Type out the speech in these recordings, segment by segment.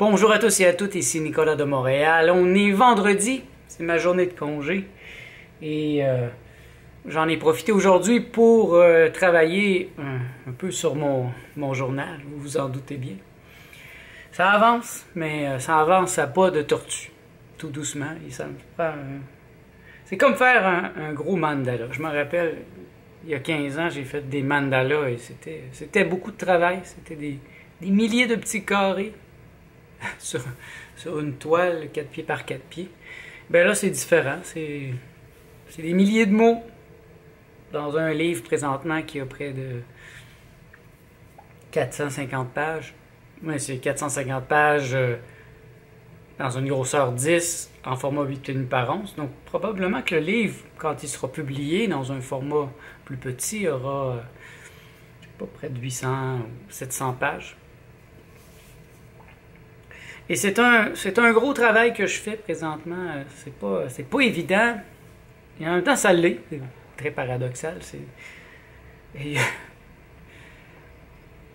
Bonjour à tous et à toutes, ici Nicolas de Montréal. On est vendredi, c'est ma journée de congé et j'en ai profité aujourd'hui pour travailler un peu sur mon journal, vous vous en doutez bien. Ça avance, mais ça avance à pas de tortue, tout doucement. Et ça me prend c'est comme faire un gros mandala. Je me rappelle, il y a 15 ans, j'ai fait des mandalas et c'était beaucoup de travail. C'était des milliers de petits carrés sur une toile 4 pieds par 4 pieds. Ben là, c'est différent. C'est des milliers de mots dans un livre présentement qui a près de 450 pages. Ouais, c'est 450 pages dans une grosseur 10 en format 8,5 par 11. Donc, probablement que le livre, quand il sera publié dans un format plus petit, aura, je sais pas, près de 800 ou 700 pages. Et c'est un gros travail que je fais présentement. C'est pas évident. Et en même temps, ça l'est. C'est très paradoxal.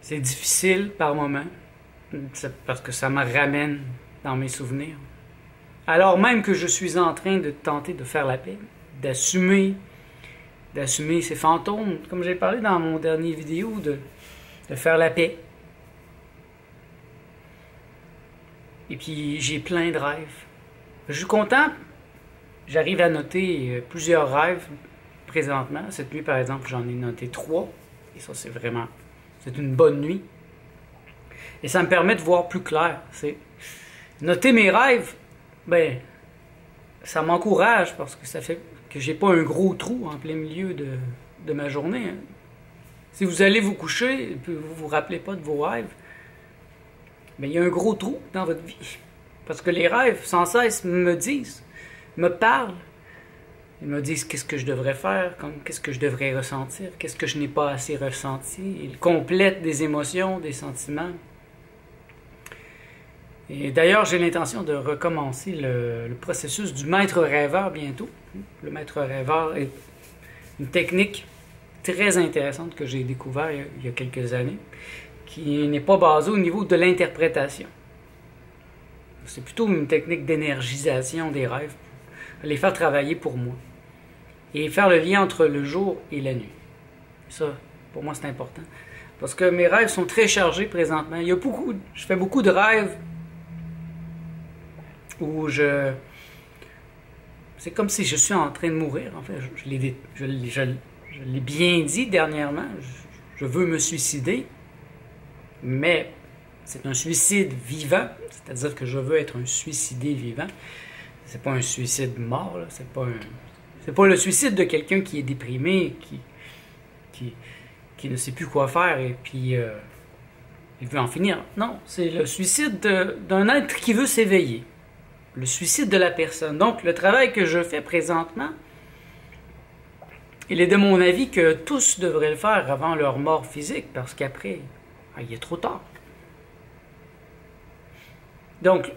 C'est difficile par moments. Parce que ça me ramène dans mes souvenirs. Alors même que je suis en train de tenter de faire la paix, d'assumer ces fantômes, comme j'ai parlé dans mon dernier vidéo, de faire la paix. Et puis j'ai plein de rêves. Je suis content. J'arrive à noter plusieurs rêves présentement. Cette nuit, par exemple, j'en ai noté 3. Et ça, c'est une bonne nuit. Et ça me permet de voir plus clair. Noter mes rêves, ben, ça m'encourage parce que ça fait que j'ai pas un gros trou en plein milieu de ma journée. Hein. Si vous allez vous coucher et que vous vous rappelez pas de vos rêves, mais il y a un gros trou dans votre vie. Parce que les rêves, sans cesse, me parlent. Ils me disent qu'est-ce que je devrais faire, qu'est-ce que je devrais ressentir, qu'est-ce que je n'ai pas assez ressenti. Ils complètent des émotions, des sentiments. Et d'ailleurs, j'ai l'intention de recommencer le processus du maître rêveur bientôt. Le maître rêveur est une technique très intéressante que j'ai découvert il y a quelques années, qui n'est pas basée au niveau de l'interprétation. C'est plutôt une technique d'énergisation des rêves, pour les faire travailler pour moi. Et faire le lien entre le jour et la nuit. Ça, pour moi, c'est important. Parce que mes rêves sont très chargés présentement. Je fais beaucoup de rêves où c'est comme si je suis en train de mourir. En fait, je l'ai bien dit dernièrement. Je veux me suicider. Mais c'est un suicide vivant, c'est-à-dire que je veux être un suicidé vivant. C'est pas un suicide mort, là. C'est pas le suicide de quelqu'un qui est déprimé, qui ne sait plus quoi faire et puis il veut en finir. Non, c'est le suicide d'un être qui veut s'éveiller. Le suicide de la personne. Donc, le travail que je fais présentement, il est de mon avis que tous devraient le faire avant leur mort physique, parce qu'après, il est trop tard. Donc,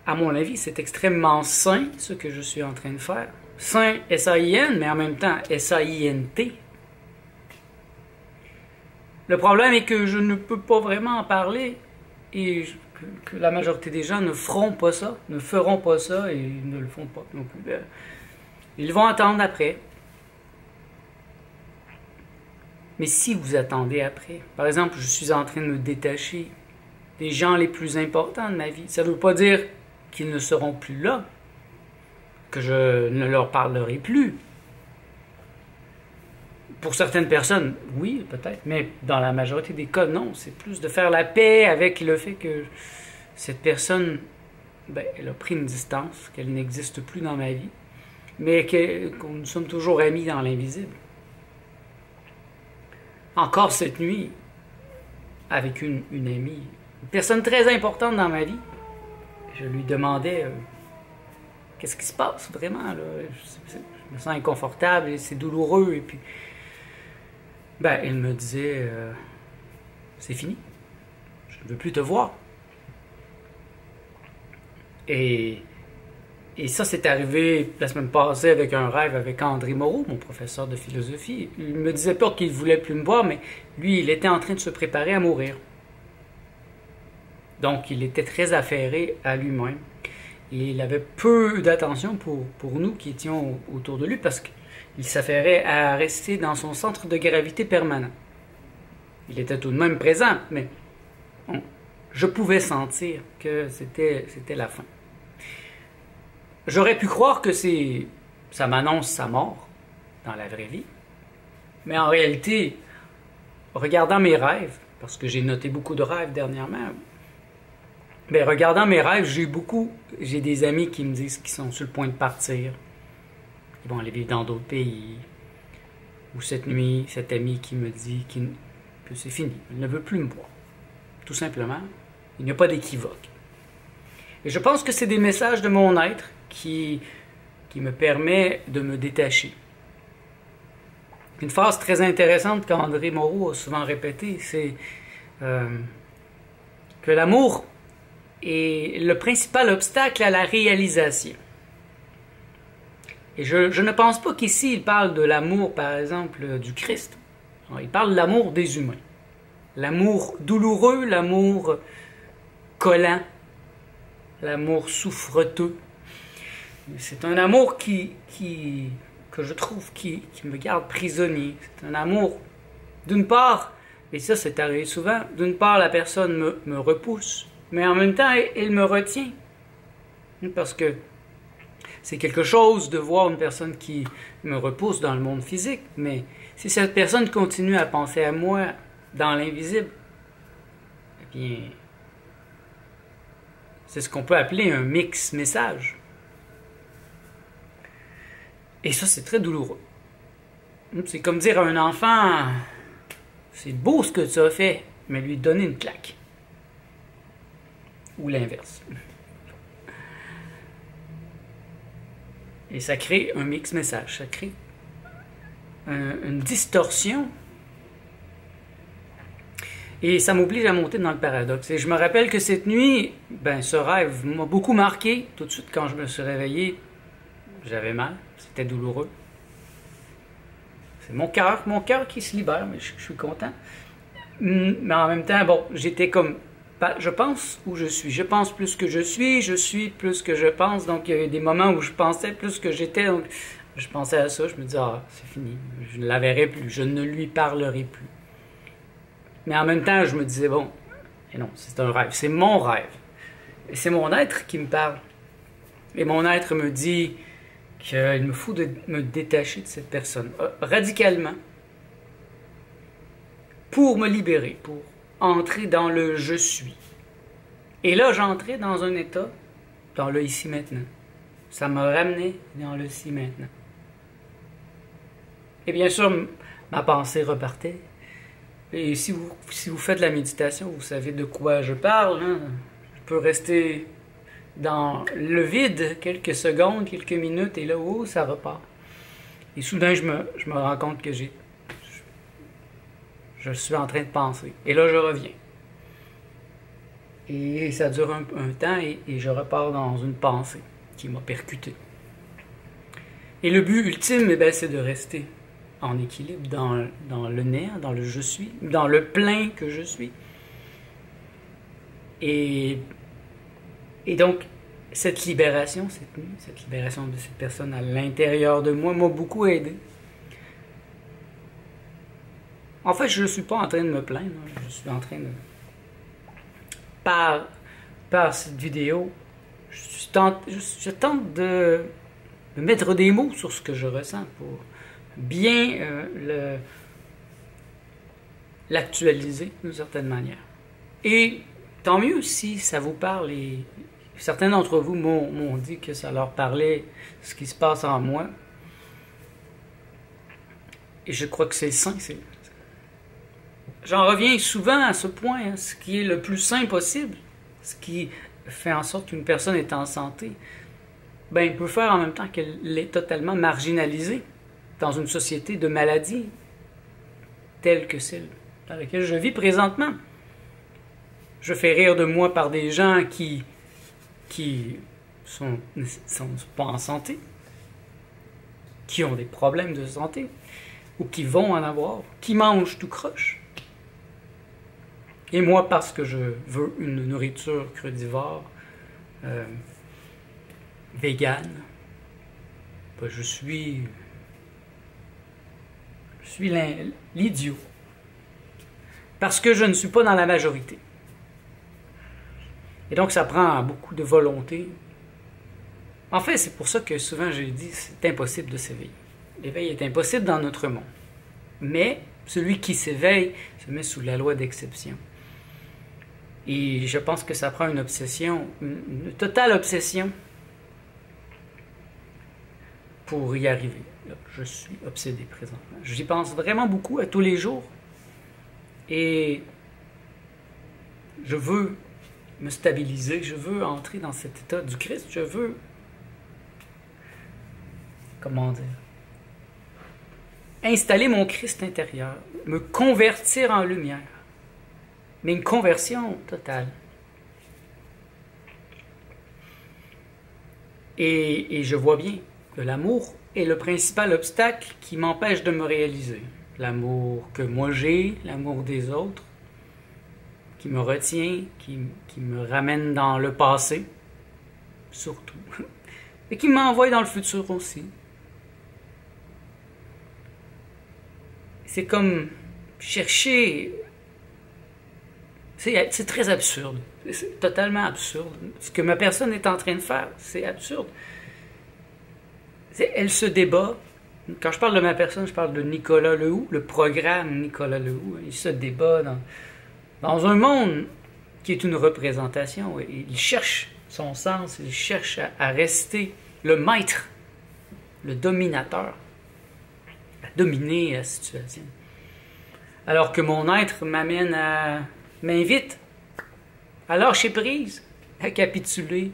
à mon avis, c'est extrêmement sain, ce que je suis en train de faire. Sain, S-A-I-N, mais en même temps, S-A-I-N-T. Le problème est que je ne peux pas vraiment en parler et que la majorité des gens ne feront pas ça et ne le font pas non plus. Ils vont attendre après. Mais si vous attendez après, par exemple, je suis en train de me détacher des gens les plus importants de ma vie, ça ne veut pas dire qu'ils ne seront plus là, que je ne leur parlerai plus. Pour certaines personnes, oui, peut-être, mais dans la majorité des cas, non. C'est plus de faire la paix avec le fait que cette personne, ben, elle a pris une distance, qu'elle n'existe plus dans ma vie, mais que nous sommes toujours amis dans l'invisible. Encore cette nuit, avec une amie, une personne très importante dans ma vie, je lui demandais qu'est-ce qui se passe vraiment, là? Je me sens inconfortable et c'est douloureux. Et puis, ben, elle me disait c'est fini, je ne veux plus te voir. Et ça, c'est arrivé la semaine passée avec un rêve avec André Moreau, mon professeur de philosophie. Il me disait pas qu'il ne voulait plus me voir, mais lui, il était en train de se préparer à mourir. Donc, il était très affairé à lui-même. Et il avait peu d'attention pour nous qui étions autour de lui parce qu'il s'affairait à rester dans son centre de gravité permanent. Il était tout de même présent, mais je pouvais sentir que c'était la fin. J'aurais pu croire que ça m'annonce sa mort dans la vraie vie. Mais en réalité, regardant mes rêves, parce que j'ai noté beaucoup de rêves dernièrement, mais regardant mes rêves, j'ai des amis qui me disent qu'ils sont sur le point de partir, qui vont aller vivre dans d'autres pays. Ou cette nuit, cet ami qui me dit que c'est fini, il ne veut plus me voir. Tout simplement, il n'y a pas d'équivoque. Et je pense que c'est des messages de mon être qui me permet de me détacher. Une phrase très intéressante qu'André Moreau a souvent répétée, c'est que l'amour est le principal obstacle à la réalisation. Et je ne pense pas qu'ici il parle de l'amour, par exemple, du Christ. Il parle de l'amour des humains. L'amour douloureux, l'amour collant, l'amour souffreteux. C'est un amour que je trouve qui me garde prisonnier. C'est un amour, d'une part, et ça c'est arrivé souvent, d'une part la personne me repousse, mais en même temps elle me retient. Parce que c'est quelque chose de voir une personne qui me repousse dans le monde physique, mais si cette personne continue à penser à moi dans l'invisible, eh bien, c'est ce qu'on peut appeler un mix message. Et ça, c'est très douloureux. C'est comme dire à un enfant, c'est beau ce que tu as fait, mais lui donner une claque. Ou l'inverse. Et ça crée un mix message, ça crée une distorsion. Et ça m'oblige à monter dans le paradoxe. Et je me rappelle que cette nuit, ce rêve m'a beaucoup marqué. Tout de suite, quand je me suis réveillé, j'avais mal, c'était douloureux. C'est mon cœur qui se libère, mais je suis content. Mais en même temps, j'étais comme, je pense où je suis. Je pense plus que je suis plus que je pense. Donc, il y a eu des moments où je pensais plus que j'étais. Donc, je pensais à ça, je me disais, c'est fini, je ne la verrai plus, je ne lui parlerai plus. Mais en même temps, je me disais, non, c'est un rêve, c'est mon rêve. Et c'est mon être qui me parle. Et mon être me dit qu'il me faut me détacher de cette personne, radicalement, pour me libérer, pour entrer dans le « je suis ». Et là, j'entrais dans un état, dans le ici-maintenant. Ça me ramenait dans le ici-maintenant. Et bien sûr, ma pensée repartait. Et si vous faites de la méditation, vous savez de quoi je parle. Je peux rester dans le vide quelques secondes, quelques minutes, et là, ça repart. Et soudain, je me rends compte que je suis en train de penser. Et là, je reviens. Et ça dure un temps, et je repars dans une pensée qui m'a percuté. Et le but ultime, c'est de rester en équilibre dans le néant, dans le je suis, dans le plein que je suis. Et donc, cette libération, cette nuit, cette libération de cette personne à l'intérieur de moi m'a beaucoup aidé. En fait, je ne suis pas en train de me plaindre, je suis en train de... Par cette vidéo, je tente de mettre des mots sur ce que je ressens pour bien l'actualiser d'une certaine manière. Et tant mieux si ça vous parle, et certains d'entre vous m'ont dit que ça leur parlait ce qui se passe en moi. Et je crois que c'est sain. J'en reviens souvent à ce point, ce qui est le plus sain possible, ce qui fait en sorte qu'une personne est en santé, peut faire en même temps qu'elle est totalement marginalisée dans une société de maladie telle que celle dans laquelle je vis présentement. Je fais rire de moi par des gens qui sont pas en santé, qui ont des problèmes de santé, ou qui vont en avoir, qui mangent tout croche. Et moi, parce que je veux une nourriture crudivore, végane, ben, je suis l'idiot. Parce que je ne suis pas dans la majorité. Et donc, ça prend beaucoup de volonté. En fait, c'est pour ça que souvent j'ai dit c'est impossible de s'éveiller. L'éveil est impossible dans notre monde. Mais celui qui s'éveille se met sous la loi d'exception. Et je pense que ça prend une obsession, une totale obsession pour y arriver. Là, je suis obsédé présentement. J'y pense vraiment beaucoup à tous les jours. Et je veux me stabiliser, je veux entrer dans cet état du Christ, je veux, comment dire, installer mon Christ intérieur, me convertir en lumière, mais une conversion totale. Et je vois bien que l'amour est le principal obstacle qui m'empêche de me réaliser. L'amour que moi j'ai, l'amour des autres, qui me retient, qui me ramène dans le passé, surtout, et qui m'envoie dans le futur aussi. C'est comme chercher... C'est très absurde. C'est totalement absurde. Ce que ma personne est en train de faire, c'est absurde. Elle se débat. Quand je parle de ma personne, je parle de Nicolas Lehoux, le programme Nicolas Lehoux. Il se débat dans un monde qui est une représentation. Il cherche son sens, il cherche à rester le maître, le dominateur, à dominer la situation. Alors que mon être m'invite à lâcher prise, à capituler,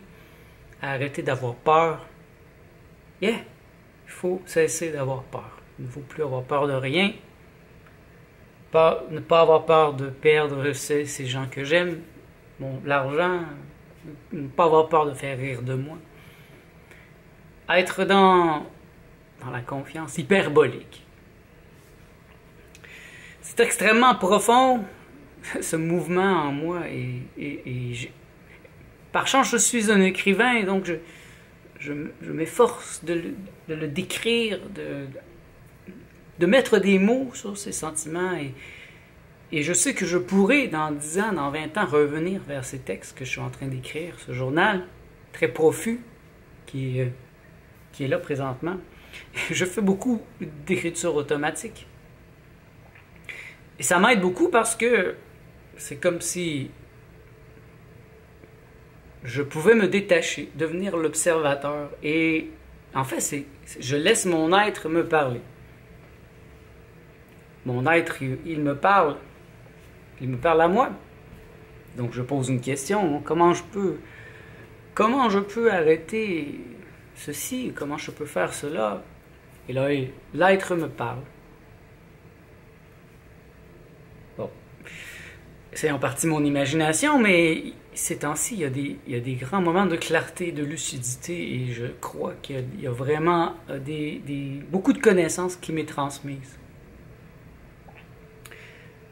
à arrêter d'avoir peur. Il faut cesser d'avoir peur. Il ne faut plus avoir peur de rien. Ne pas avoir peur de perdre ces gens que j'aime, l'argent, ne pas avoir peur de faire rire de moi. Être dans la confiance hyperbolique. C'est extrêmement profond, ce mouvement en moi. Par chance, je suis un écrivain, et donc je m'efforce de le décrire, de mettre des mots sur ces sentiments. Et je sais que je pourrais, dans 10 ans, dans 20 ans, revenir vers ces textes que je suis en train d'écrire, ce journal très profus qui est là présentement. Je fais beaucoup d'écriture automatique. Et ça m'aide beaucoup parce que c'est comme si je pouvais me détacher, devenir l'observateur. Et en fait, je laisse mon être me parler. Mon être, il me parle. Il me parle à moi. Donc je pose une question. Comment je peux arrêter ceci? Comment je peux faire cela? Et là, l'être me parle. Bon. C'est en partie mon imagination, mais ces temps-ci, il y a des grands moments de clarté, de lucidité, et je crois qu'il y a vraiment beaucoup de connaissances qui m'est transmise.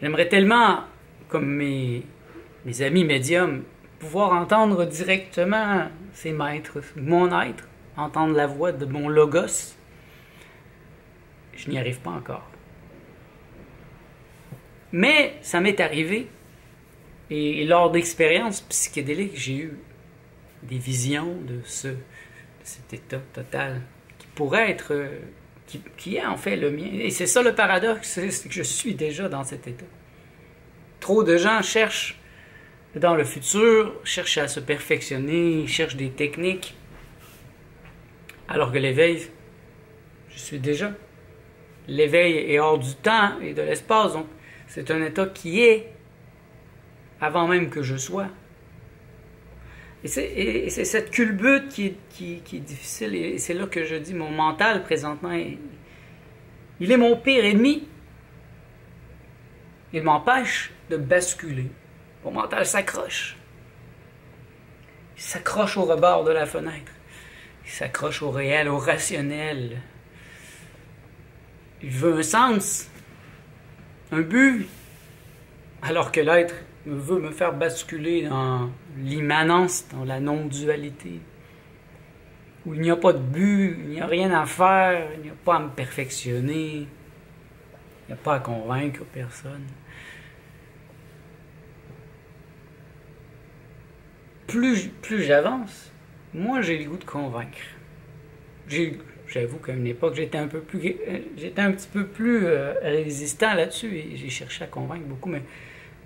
J'aimerais tellement, comme mes amis médiums, pouvoir entendre directement ces maîtres, mon être, entendre la voix de mon logos. Je n'y arrive pas encore. Mais ça m'est arrivé. Et lors d'expériences psychédéliques, j'ai eu des visions de cet état total qui pourrait être, qui est en fait le mien. Et c'est ça le paradoxe, c'est que je suis déjà dans cet état. Trop de gens cherchent dans le futur, cherchent à se perfectionner, cherchent des techniques, alors que l'éveil, je suis déjà. L'éveil est hors du temps et de l'espace, donc c'est un état qui est avant même que je sois. Et c'est cette culbute qui est difficile, et c'est là que je dis, mon mental présentement, il est mon pire ennemi. Il m'empêche de basculer. Mon mental s'accroche. Il s'accroche au rebord de la fenêtre. Il s'accroche au réel, au rationnel. Il veut un sens, un but, alors que l'être veut me faire basculer dans l'immanence, dans la non-dualité, où il n'y a pas de but, il n'y a rien à faire, il n'y a pas à me perfectionner, il n'y a pas à convaincre personne. Plus j'avance, moins j'ai le goût de convaincre. J'avoue qu'à une époque, j'étais un petit peu plus résistant là-dessus et j'ai cherché à convaincre beaucoup, mais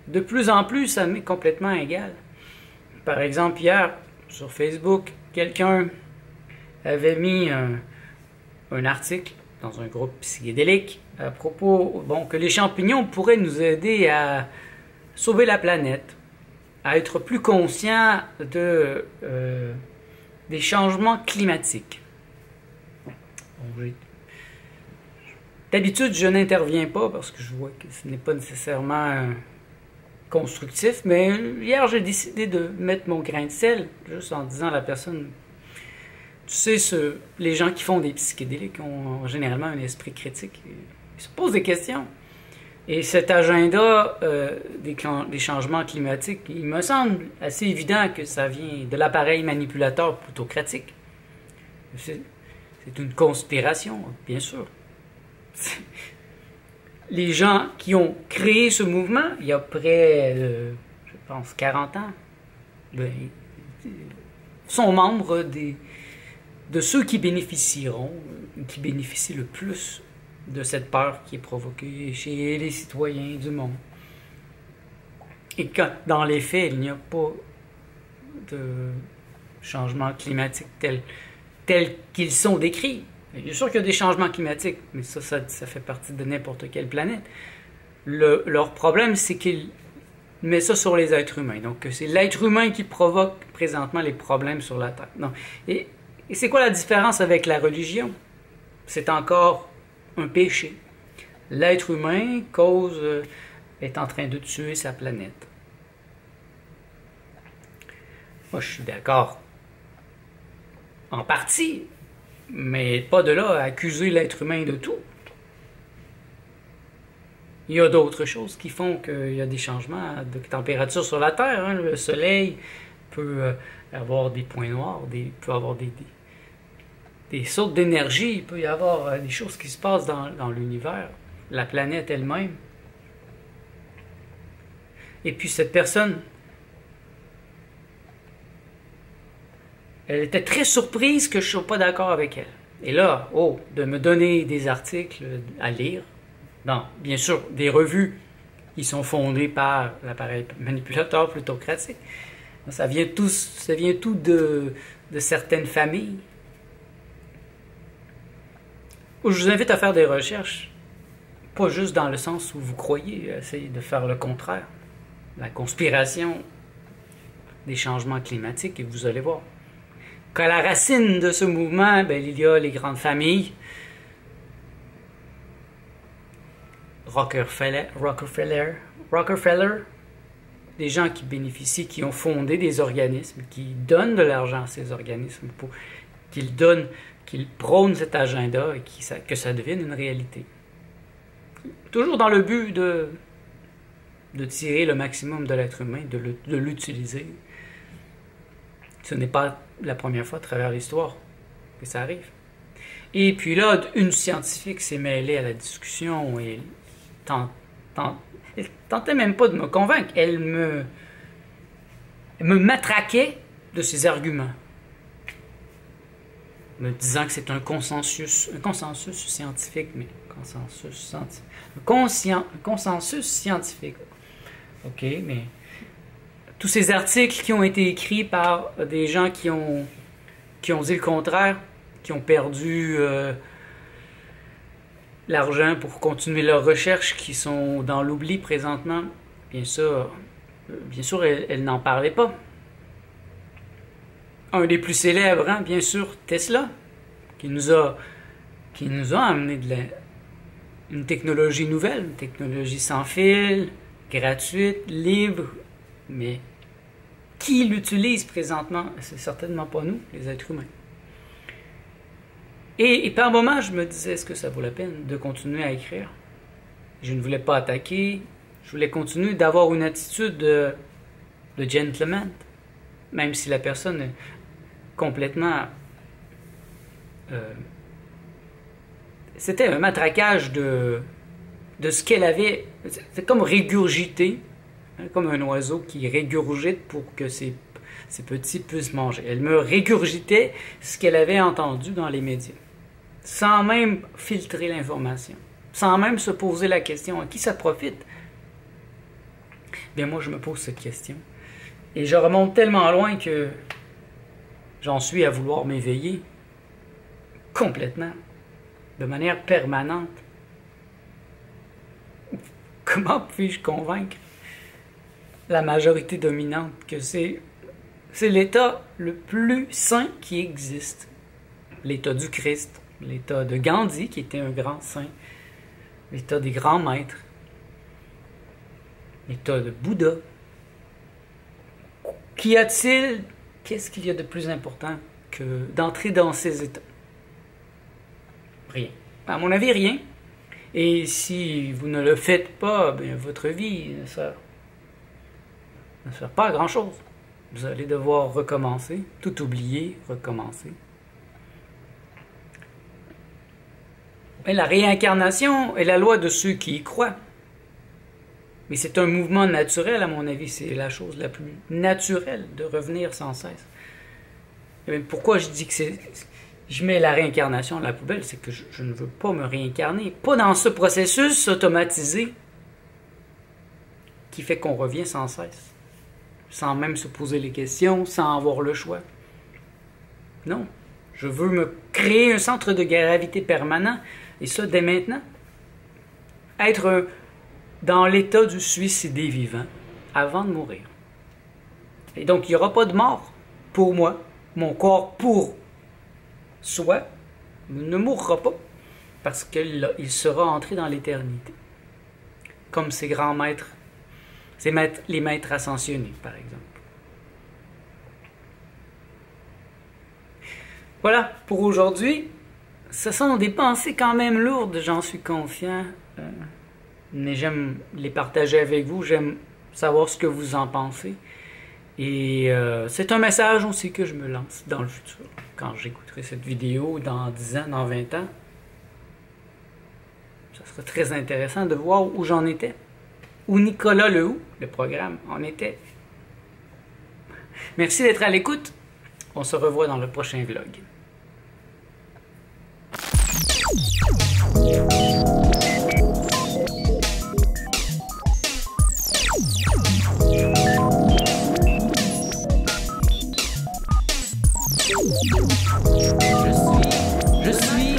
de plus en plus, ça m'est complètement égal. Par exemple, hier, sur Facebook, quelqu'un avait mis un article dans un groupe psychédélique à propos que les champignons pourraient nous aider à sauver la planète, à être plus conscients des changements climatiques. D'habitude, je n'interviens pas parce que je vois que ce n'est pas nécessairement constructif, mais hier, j'ai décidé de mettre mon grain de sel, juste en disant à la personne, tu sais, les gens qui font des psychédéliques ont généralement un esprit critique. Ils se posent des questions. Et cet agenda des changements climatiques, il me semble assez évident que ça vient de l'appareil manipulateur plutocratique. C'est une conspiration, bien sûr. Les gens qui ont créé ce mouvement, il y a près de, je pense, 40 ans, sont membres de ceux qui bénéficient le plus de cette peur qui est provoquée chez les citoyens du monde. Et quand, dans les faits, il n'y a pas de changement climatique tels qu'ils sont décrits. Bien sûr qu'il y a des changements climatiques, mais ça fait partie de n'importe quelle planète. Leur problème, c'est qu'ils mettent ça sur les êtres humains. Donc, c'est l'être humain qui provoque présentement les problèmes sur la Terre. Non. Et c'est quoi la différence avec la religion? C'est encore un péché. L'être humain est en train de tuer sa planète. Moi, je suis d'accord en partie, mais pas de là à accuser l'être humain de tout. Il y a d'autres choses qui font qu'il y a des changements de température sur la Terre. Hein. Le Soleil peut avoir des points noirs, peut avoir des sautes d'énergie, il peut y avoir des choses qui se passent dans l'univers, la planète elle-même. Et puis cette personne, elle était très surprise que je ne sois pas d'accord avec elle. Et là, de me donner des articles à lire, bien sûr, des revues qui sont fondées par l'appareil manipulateur plutocratique. Ça vient tout de certaines familles. Je vous invite à faire des recherches, pas juste dans le sens où vous croyez, essayez de faire le contraire. La conspiration des changements climatiques, et vous allez voir. Qu'à la racine de ce mouvement, il y a les grandes familles, Rockefeller, des gens qui bénéficient, qui ont fondé des organismes, qui donnent de l'argent à ces organismes pour qu'ils prônent cet agenda et que ça devienne une réalité. Toujours dans le but de tirer le maximum de l'être humain, de l'utiliser. Ce n'est pas la première fois à travers l'histoire que ça arrive. Et puis là, une scientifique s'est mêlée à la discussion et elle tentait même pas de me convaincre. Elle me matraquait de ses arguments, me disant que c'est un consensus scientifique, mais consensus scientifique. OK, mais tous ces articles qui ont été écrits par des gens qui ont dit le contraire, qui ont perdu l'argent pour continuer leurs recherches, qui sont dans l'oubli présentement, bien sûr, elle n'en parlait pas. Un des plus célèbres, hein, bien sûr, Tesla, qui nous a amené une technologie nouvelle, une technologie sans fil, gratuite, libre, mais qui l'utilise présentement? C'est certainement pas nous, les êtres humains. Et par moments, je me disais, est-ce que ça vaut la peine de continuer à écrire? Je ne voulais pas attaquer, Je voulais continuer d'avoir une attitude de gentleman, même si la personne est complètement... c'était un matraquage de ce qu'elle avait. C'est comme régurgiter, hein, comme un oiseau qui régurgite pour que ses petits puissent manger. Elle me régurgitait ce qu'elle avait entendu dans les médias, sans même filtrer l'information, sans même se poser la question à qui ça profite. Bien, moi, je me pose cette question. Et je remonte tellement loin que j'en suis à vouloir m'éveiller complètement, de manière permanente. Comment puis-je convaincre la majorité dominante que c'est l'état le plus saint qui existe? L'état du Christ, l'état de Gandhi, qui était un grand saint, l'état des grands maîtres, l'état de Bouddha. Qu'est-ce qu'il y a de plus important que d'entrer dans ces états? Rien. À mon avis, rien. Et si vous ne le faites pas, bien, votre vie ne sert pas à grand-chose. Vous allez devoir recommencer, tout oublier, recommencer. Et la réincarnation est la loi de ceux qui y croient. Mais c'est un mouvement naturel, à mon avis. C'est la chose la plus naturelle de revenir sans cesse. Et même pourquoi je dis que je mets la réincarnation à la poubelle, c'est que je ne veux pas me réincarner. Pas dans ce processus automatisé qui fait qu'on revient sans cesse, sans même se poser les questions, sans avoir le choix. Non. Je veux me créer un centre de gravité permanent, et ça dès maintenant. Être dans l'état du suicidé vivant avant de mourir. Et donc, il n'y aura pas de mort pour moi. Mon corps pour soi ne mourra pas parce qu'il sera entré dans l'éternité. Comme ces grands maîtres, les maîtres ascensionnés, par exemple. Voilà, pour aujourd'hui. Ce sont des pensées quand même lourdes, j'en suis confiant. Mais j'aime les partager avec vous, j'aime savoir ce que vous en pensez. Et c'est un message aussi que je me lance dans le futur. Quand j'écouterai cette vidéo dans 10 ans, dans 20 ans, ça sera très intéressant de voir où j'en étais. Où Nicolas Lehoux, le programme, en était. Merci d'être à l'écoute. On se revoit dans le prochain vlog. Je suis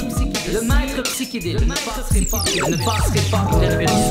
le maître psychédélique. Je ne passerai pas une révolution.